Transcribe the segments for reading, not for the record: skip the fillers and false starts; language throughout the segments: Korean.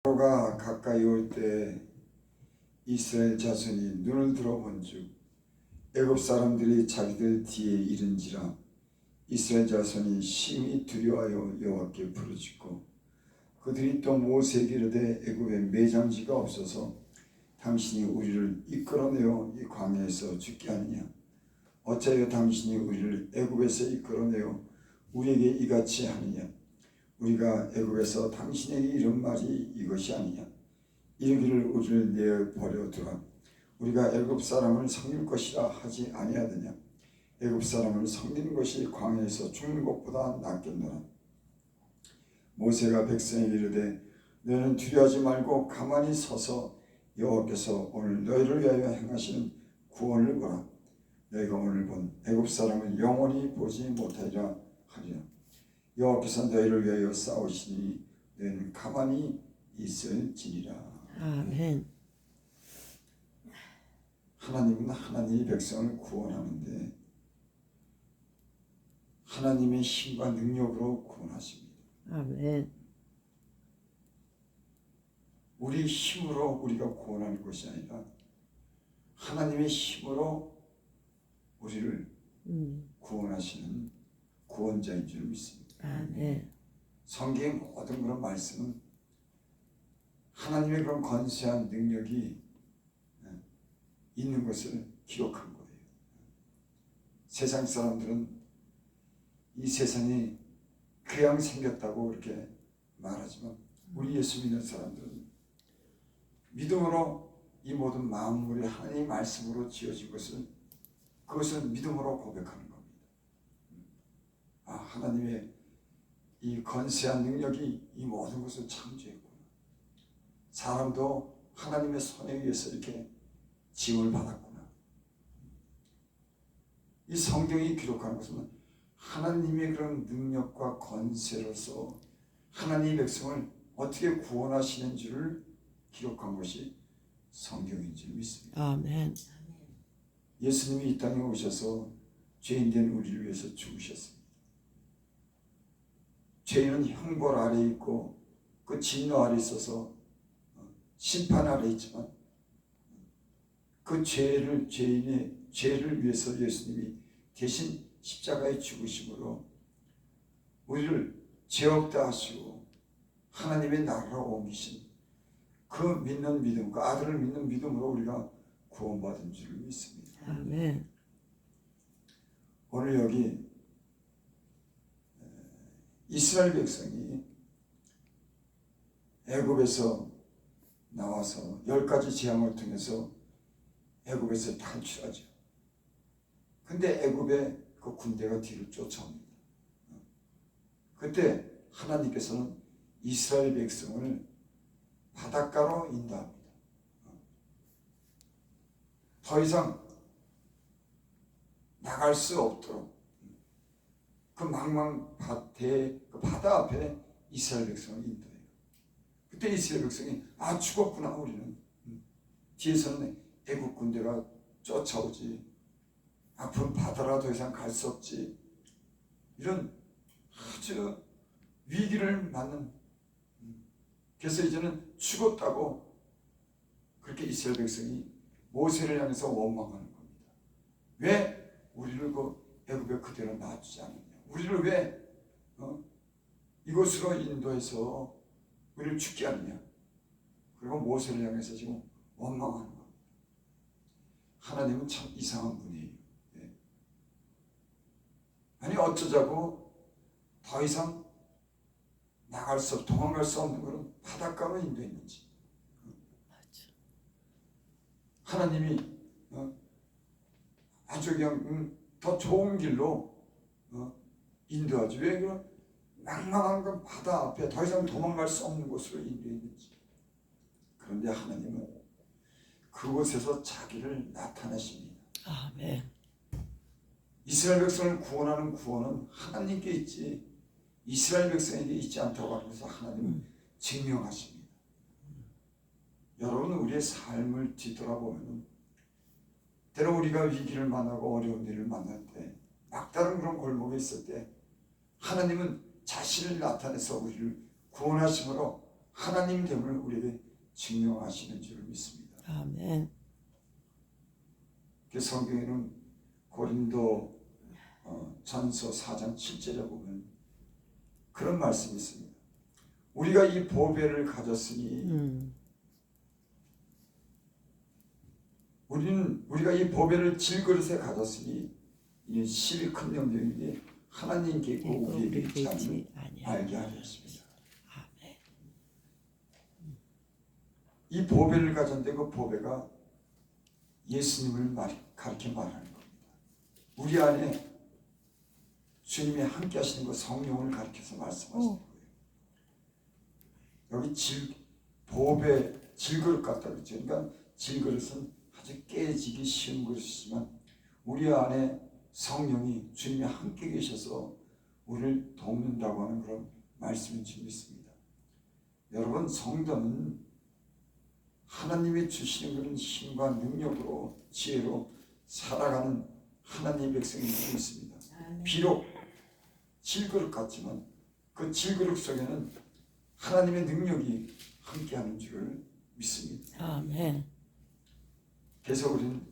바로가 가까이 올 때 이스라엘 자손이 눈을 들어본즉 애굽 사람들이 자기들 뒤에 이른지라. 이스라엘 자손이 심히 두려워하여 여호와께 부르짖고 그들이 또 모세에게 이르되 애굽에 매장지가 없어서 당신이 우리를 이끌어내어 이 광야에서 죽게 하느냐. 어찌하여 당신이 우리를 애굽에서 이끌어내어 우리에게 이같이 하느냐. 우리가 애굽에서 당신에게 이런 말이 이것이 아니냐. 이르기를 우리를 내버려 두라. 우리가 애굽 사람을 섬길 것이라 하지 아니하느냐. 애굽 사람을 섬기는 것이 광야에서 죽는 것보다 낫겠노라. 모세가 백성에게 이르되 너희는 두려워하지 말고 가만히 서서 여호와께서 오늘 너희를 위하여 행하시는 구원을 보라. 너희가 오늘 본 애굽 사람을 영원히 보지 못하리라 하리라. 여호와께서 너희를 위하여 싸우시니 너희는 가만히 있을지니라. 아멘. 하나님은 하나님의 백성을 구원하는데 하나님의 힘과 능력으로 구원하십니다. 아멘. 우리 힘으로 우리가 구원하는 것이 아니라 하나님의 힘으로 우리를 구원하시는 구원자인 줄 믿습니다. 아멘. 성경의 모든 그런 말씀은 하나님의 그런 건세한 능력이 있는 것을 기록한 거예요. 세상 사람들은 이 세상이 그냥 생겼다고 이렇게 말하지만 우리 예수 믿는 사람들은 믿음으로 이 모든 만물이 하나님의 말씀으로 지어진 것을 그것을 믿음으로 고백하는 겁니다. 하나님의 이 건세한 능력이 이 모든 것을 창조했구나. 사람도 하나님의 손에 의해서 이렇게 지음을 받았구나. 이 성경이 기록하는 것은 하나님의 그런 능력과 건세로서 하나님의 백성을 어떻게 구원하시는지를 기록한 것이 성경인 줄 믿습니다. 아멘. 예수님이 이 땅에 오셔서 죄인된 우리를 위해서 죽으셨습니다. 죄인은 형벌 아래 있고 그 진노 아래 있어서 심판 아래 있지만 그 죄인의 죄를 위해서 예수님이 대신 십자가에 죽으심으로 우리를 죄 없다 하시고 하나님의 나라로 옮기신 그 믿는 믿음, 그 아들을 믿는 믿음으로 우리가 구원받은 줄 믿습니다. 아멘. 오늘 여기 이스라엘 백성이 애굽에서 나와서 10가지 재앙을 통해서 애굽에서 탈출하죠. 근데 애굽의 그 군대가 뒤를 쫓아옵니다. 그때 하나님께서는 이스라엘 백성을 바닷가로 인도합니다. 더 이상 나갈 수 없도록 그 망망대해 그 바다 앞에 이스라엘 백성을 인도해요. 그때 이스라엘 백성이 죽었구나 우리는. 뒤에서는 애국 군대가 쫓아오지. 앞으로 바다라 더 이상 갈 수 없지. 이런 아주 위기를 맞는. 그래서 이제는 죽었다고 그렇게 이스라엘 백성이 모세를 향해서 원망하는 겁니다. 왜 우리를 그 애굽에 그대로 놔두지 않느냐. 우리를 왜 이곳으로 인도해서 우리를 죽게 하느냐. 그리고 모세를 향해서 지금 원망하는 겁니다. 하나님은 참 이상한 분이에요. 아니 어쩌자고 더 이상 나갈 수 없고 도망갈 수 없는 그런 바닷가로 인도했는지. 하나님이 아주 그냥 더 좋은 길로 인도하지. 왜 그런 망망한 그 바다 앞에 더 이상 도망갈 수 없는 곳으로 인도했는지. 그런데 하나님은 그곳에서 자기를 나타내십니다. 아멘. 이스라엘 백성을 구원하는 구원은 하나님께 있지 이스라엘 백성에게 있지 않다고 하면서 하나님은 증명하십니다. 여러분 우리의 삶을 뒤돌아보면 때로 우리가 위기를 만나고 어려운 일을 만날 때 막다른 그런 골목에 있을 때 하나님은 자신을 나타내서 우리를 구원하심으로 하나님 됨을 우리에게 증명하시는 줄 믿습니다. 아멘. 그 성경에는 고린도 전서 4장 7절에 보면 그런 말씀이 있습니다. 우리가 이 보배를 가졌으니 우리가 이 보배를 질그릇에 가졌으니 이는 실이 큰 영광인데 하나님께 있고 우리에게 있지 않음을 알게 하려 했습니다. 아멘. 이 보배를 가졌는데 그 보배가 예수님을 가르쳐 말하는 겁니다. 우리 안에 주님이 함께 하시는 그 성령을 가르쳐서 말씀하시는 거예요. 여기 보배 질그릇 같다 그랬죠. 그러니까 질그릇은 아주 깨지기 쉬운 그릇이지만 우리 안에 성령이 주님이 함께 계셔서 우리를 돕는다고 하는 그런 말씀인 줄 믿습니다. 여러분, 성도는 하나님이 주시는 그런 힘과 능력으로 지혜로 살아가는 하나님의 백성인 줄 믿습니다. 비록 질그릇 같지만 그 질그릇 속에는 하나님의 능력이 함께하는 줄을 믿습니다. 아멘. 그래서 우리는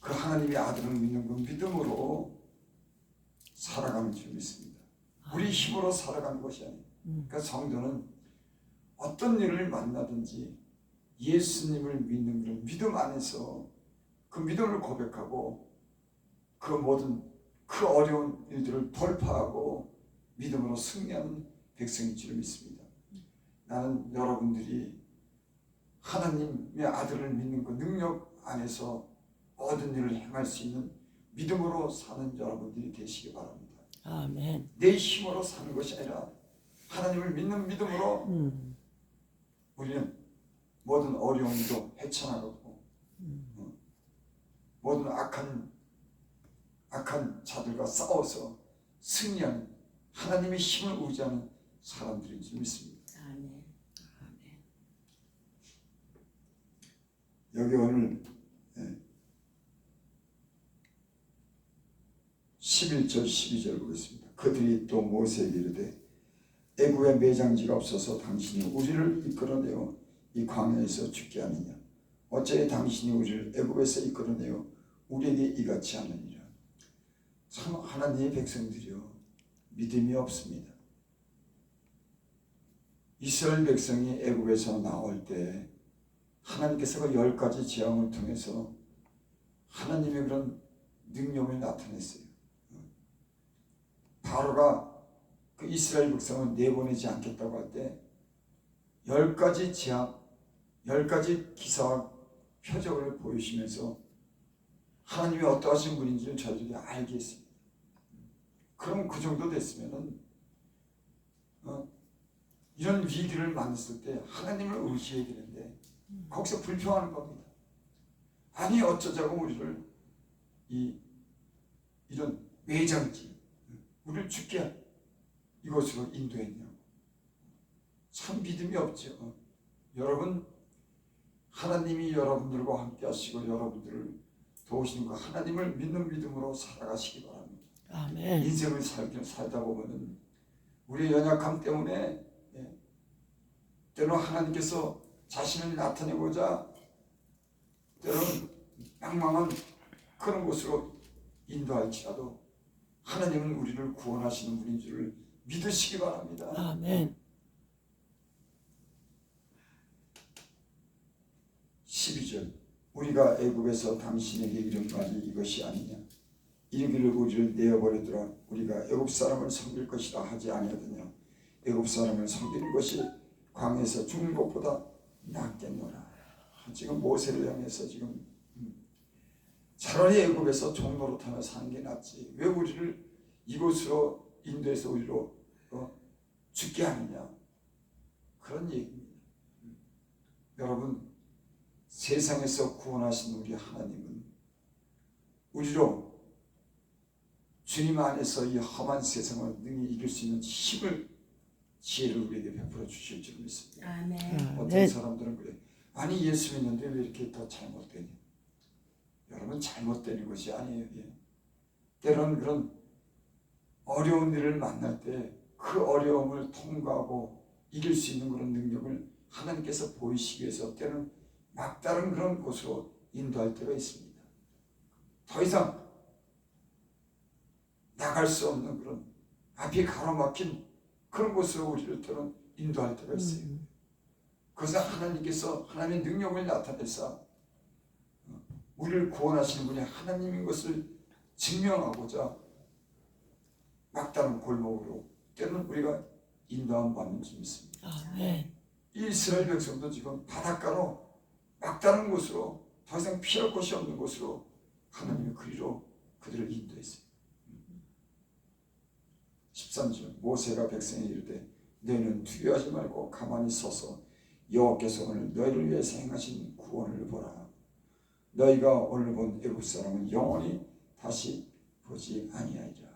그 하나님의 아들을 믿는 그 믿음으로 살아가는 줄 믿습니다. 우리 힘으로 살아가는 것이 아니에요. 그러니까 성도는 어떤 일을 만나든지 예수님을 믿는 그런 믿음 안에서 그 믿음을 고백하고 그 모든 그 어려운 일들을 돌파하고 믿음으로 승리하는 백성인 줄 믿습니다. 나는 여러분들이 하나님의 아들을 믿는 그 능력 안에서 모든 일을 행할 수 있는 믿음으로 사는 여러분들이 되시기 바랍니다. 아멘. 내 힘으로 사는 것이 아니라 하나님을 믿는 믿음으로 우리는 모든 어려움도 헤쳐나가고 모든 악한 자들과 싸워서 승리하는 하나님의 힘을 의지하는 사람들인 줄 믿습니다. 아멘. 여기 오늘 11절 12절 보겠습니다. 그들이 또 모세에게 이르되 애굽에 매장지가 없어서 당신이 우리를 이끌어내어 이 광야에서 죽게 하느냐. 어째 당신이 우리를 애굽에서 이끌어내어 우리에게 이같이 하느니라. 참 하나님의 백성들이요 믿음이 없습니다. 이스라엘 백성이 애굽에서 나올 때 하나님께서 그 10가지 재앙을 통해서 하나님의 그런 능력을 나타냈어요. 바로가 그 이스라엘 백성을 내보내지 않겠다고 할 때 10가지 재앙, 10가지 기사와 표적을 보이시면서 하나님이 어떠하신 분인지를 저들이 알게 했습니다. 그럼 그 정도 됐으면은 이런 위기를 만났을 때 하나님을 의지해야 되는데 거기서 불평하는 겁니다. 아니 어쩌자고 우리를 이런 매장지 우리를 죽게 이곳으로 인도했냐고. 참 믿음이 없죠. 여러분, 하나님이 여러분들과 함께 하시고 여러분들을 도우시는 그 하나님을 믿는 믿음으로 살아가시기 바랍니다. 아멘. 인생을 살다 보면은 우리의 연약함 때문에 때로는 하나님께서 자신을 나타내고자 때로는 망망한 그런 곳으로 인도할지라도 하나님은 우리를 구원하시는 분인 줄을 믿으시기 바랍니다. 아멘. 12절 우리가 애굽에서 당신에게 이른 말이 이것이 아니냐. 이르기를 우리를 내어버리더라. 우리가 애굽 사람을 섬길 것이라 하지 아니하더냐. 애굽 사람을 섬기는 것이 광야에서 죽는 것보다 낫겠노라. 지금 모세를 향해서 지금 차라리 애굽에서 종노릇하며 사는 게 낫지. 왜 우리를 이곳으로 인도해서 우리로 죽게 하느냐. 그런 얘기입니다. 여러분, 세상에서 구원하신 우리 하나님은 우리로 주님 안에서 이 험한 세상을 능히 이길 수 있는 힘을 지혜를 우리에게 베풀어 주실 줄 믿습니다. 아멘. 어떤 사람들은 그래. 아니 예수 믿는데 왜 이렇게 더 잘못되냐. 여러분 잘못되는 것이 아니에요. 때로는 그런 어려운 일을 만날 때 그 어려움을 통과하고 이길 수 있는 그런 능력을 하나님께서 보이시기 위해서 때는 막다른 그런 곳으로 인도할 때가 있습니다. 더 이상 나갈 수 없는 그런 앞이 가로막힌 그런 곳으로 우리를 때는 인도할 때가 있어요. 그래서 하나님께서 하나님의 능력을 나타내서 우리를 구원하시는 분이 하나님인 것을 증명하고자 막다른 골목으로 때는 우리가 인도함 받는 줄 믿습니다. 아멘. 이스라엘 백성도 지금 바닷가로 막다른 곳으로 더 이상 피할 곳이 없는 곳으로 하나님이 그리로 그들을 인도했어요. 13절 모세가 백성에 이르되 너희는 두려워하지 말고 가만히 서서 여호와께서 오늘 너희를 위해서 행하신 구원을 보라. 너희가 오늘 본 애굽 사람은 영원히 다시 보지 아니하리라.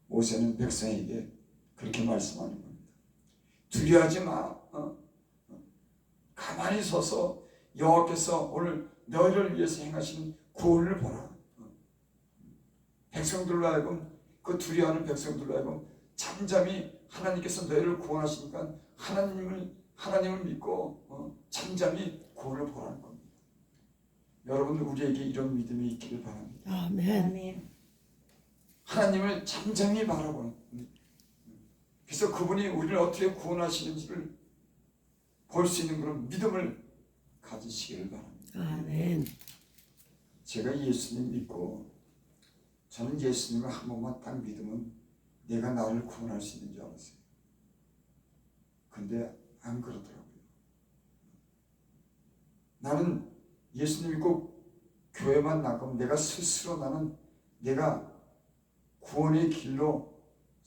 모세는 백성에게 그렇게 말씀하는 겁니다. 두려워하지 마. 가만히 서서 여호와께서 오늘 너희를 위해서 행하신 구원을 보라. 백성들로 하여금 그 두려워하는 백성들로 하여금 잠잠히 하나님께서 너희를 구원하시니까 하나님을 믿고 잠잠히 구원을 보라는 겁니다. 여러분 우리에게 이런 믿음이 있기를 바랍니다. 아멘. 하나님을 잠잠히 바라보는 그래서 그분이 우리를 어떻게 구원하시는지를 볼 수 있는 그런 믿음을 가지시기를 바랍니다. 아멘. 제가 예수님 믿고 저는 예수님을 한 번만 딱 믿으면 내가 나를 구원할 수 있는 줄 알았어요. 근데 안 그러더라고요. 나는 예수님 믿고 교회만 나가면 내가 스스로 나는 내가 구원의 길로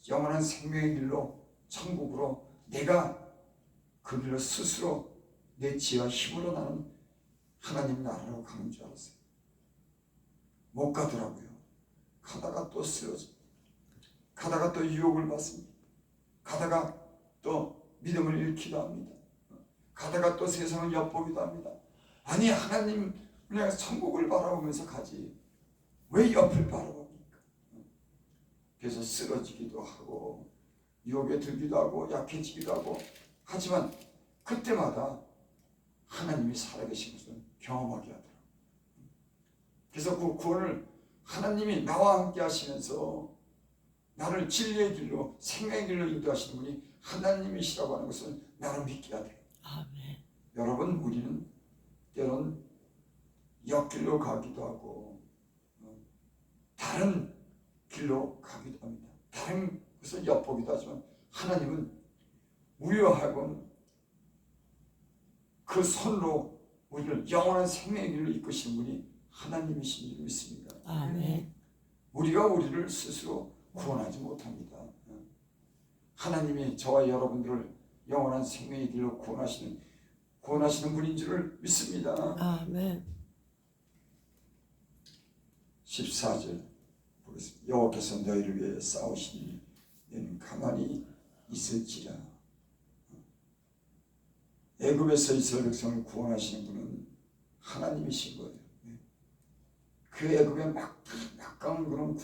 영원한 생명의 길로 천국으로 내가 그 길로 스스로 내 지혜와 힘으로 나는 하나님 나라로 가는 줄 알았어요. 못 가더라고요. 가다가 또 쓰러집니다. 가다가 또 유혹을 받습니다. 가다가 또 믿음을 잃기도 합니다. 가다가 또 세상을 엿보기도 합니다. 아니 하나님 내가 천국을 바라보면서 가지 왜 옆을 바라봅니까? 그래서 쓰러지기도 하고 유혹에 들기도 하고 약해지기도 하고 하지만 그때마다 하나님이 살아계신 것을 경험하게 하더라고요. 그래서 그 구원을 하나님이 나와 함께 하시면서 나를 진리의 길로 생명의 길로 인도하시는 분이 하나님이시라고 하는 것을 나를 믿게 하더라고요. 아멘. 여러분 우리는 때론 옆길로 가기도 하고 다른 길로 가기도 합니다. 다른 것을 엿보기도 하지만 하나님은 우리와 하여금 그 손으로 우리를 영원한 생명의 길로 이끄시는 분이 하나님이신 줄 믿습니다. 아멘. 우리가 우리를 스스로 구원하지 못합니다. 하나님이 저와 여러분들을 영원한 생명의 길로 구원하시는 분인 줄을 믿습니다. 아멘. 14절 보겠습니다. 여호와께서 너희를 위해 싸우시니 너희는 가만히 있을지라. 애굽에서 이스라엘 백성을 구원하시는 분은 하나님이신 거예요. 그 애굽의 막강한 그런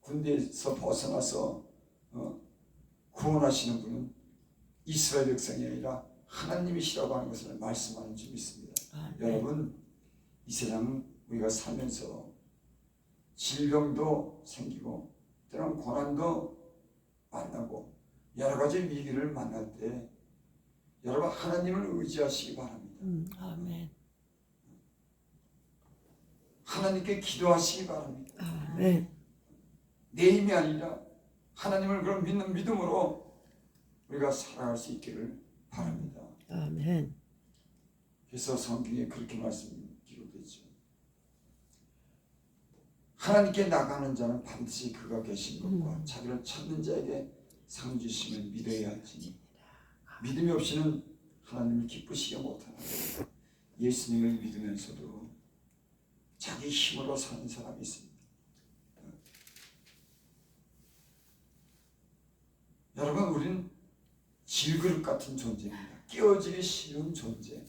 군대에서 벗어나서 구원하시는 분은 이스라엘 백성이 아니라 하나님이시라고 하는 것을 말씀하는 줄 믿습니다. 여러분 이 세상은 우리가 살면서 질병도 생기고 때로는 고난도 만나고 여러 가지 위기를 만날 때 여러분 하나님을 의지하시기 바랍니다. 아멘. 하나님께 기도하시기 바랍니다. 아멘. 내 힘이 아니라 하나님을 그런 믿는 믿음으로 우리가 살아갈 수 있기를 바랍니다. 아멘. 그래서 성경에 그렇게 말씀이 기록되죠. 하나님께 나가는 자는 반드시 그가 계신 것과 자기를 찾는 자에게 상 주심을 믿어야 할지니 믿음이 없이는 하나님을 기쁘시게 못하는 예수님을 믿으면서도 자기 힘으로 사는 사람이 있습니다. 여러분 우리는 질그릇 같은 존재입니다. 깨어지기 쉬운 존재,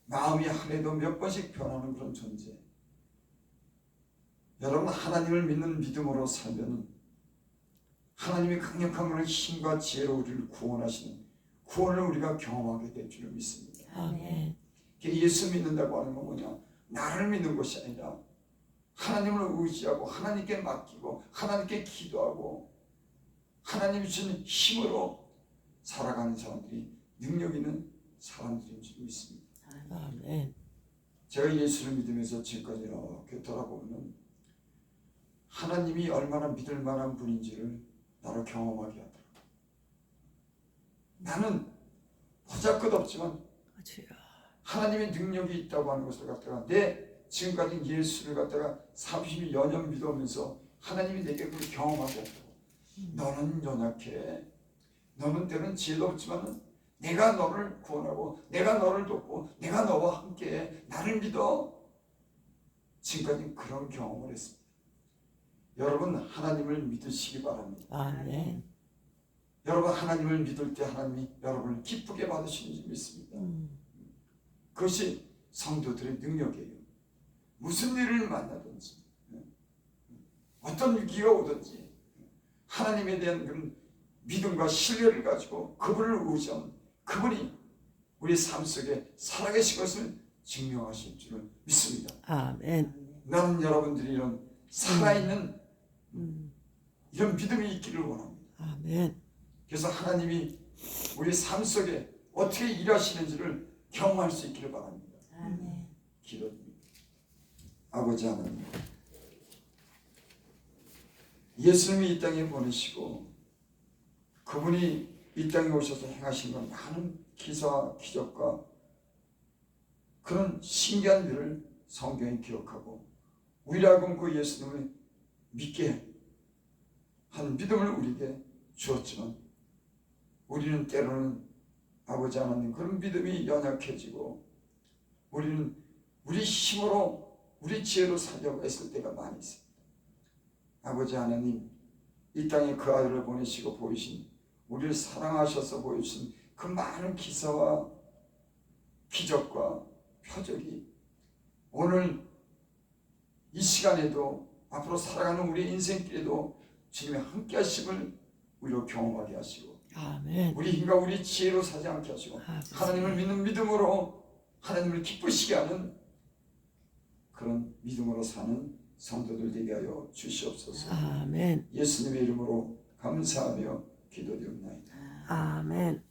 마음이 하루에도 몇 번씩 변하는 그런 존재. 여러분 하나님을 믿는 믿음으로 살면 하나님의 강력한 그런 힘과 지혜로 우리를 구원하시는 구원을 우리가 경험하게 될 줄을 믿습니다. 아멘. 예수 믿는다고 하는 건 뭐냐? 나를 믿는 것이 아니라 하나님을 의지하고 하나님께 맡기고 하나님께 기도하고 하나님이 주는 힘으로 살아가는 사람들이 능력 있는 사람들인 줄 믿습니다. 아멘. 제가 예수를 믿으면서 지금까지 이렇게 돌아보면 하나님이 얼마나 믿을 만한 분인지를 나로 경험하게 하더라고요. 나는 보잘것없지만 주여. 하나님의 능력이 있다고 하는 것을 갖다가 내 지금까지 예수를 갖다가 30여 년 믿으면서 하나님이 내게 그걸 경험하게 하더라고요. 너는 연약해. 너는 때는 지혜도 없지만 내가 너를 구원하고 내가 너를 돕고 내가 너와 함께 나를 믿어. 지금까지 그런 경험을 했습니다. 여러분 하나님을 믿으시기 바랍니다. 아멘. 여러분 하나님을 믿을 때 하나님이 여러분을 기쁘게 받으시는 줄 믿습니다. 그것이 성도들의 능력이에요. 무슨 일을 만나든지 어떤 위기가 오든지 하나님에 대한 그런 믿음과 신뢰를 가지고 그분을 의지하면 그분이 우리 삶 속에 살아계신 것을 증명하실 줄을 믿습니다. 아멘. 나는 여러분들이 이런 살아있는 이런 믿음이 있기를 원합니다. 아멘. 그래서 하나님이 우리 삶 속에 어떻게 일하시는지를 경험할 수 있기를 바랍니다. 아멘. 기도드립니다. 아버지 하나님, 예수님이 이 땅에 보내시고 그분이 이 땅에 오셔서 행하신 건 많은 기사와 기적과 그런 신기한 일을 성경에 기록하고 우리라고 그 예수님을 믿게 한 믿음을 우리에게 주었지만 우리는 때로는 아버지 하나님 그런 믿음이 연약해지고 우리는 우리 힘으로 우리 지혜로 살려고 애쓸 때가 많이 있습니다. 아버지 하나님 이 땅에 그 아들을 보내시고 보이신 우리를 사랑하셔서 보이신 그 많은 기사와 기적과 표적이 오늘 이 시간에도 앞으로 살아가는 우리 인생길에도 주님의 함께 하심을 우리로 경험하게 하시고 아멘. 우리 힘과 우리 지혜로 사지 않게 하시고 하나님을 믿는 믿음으로 하나님을 기쁘시게 하는 그런 믿음으로 사는 성도들 되게 하여 주시옵소서. 아멘. 예수님의 이름으로 감사하며 기도드립니다. 아멘.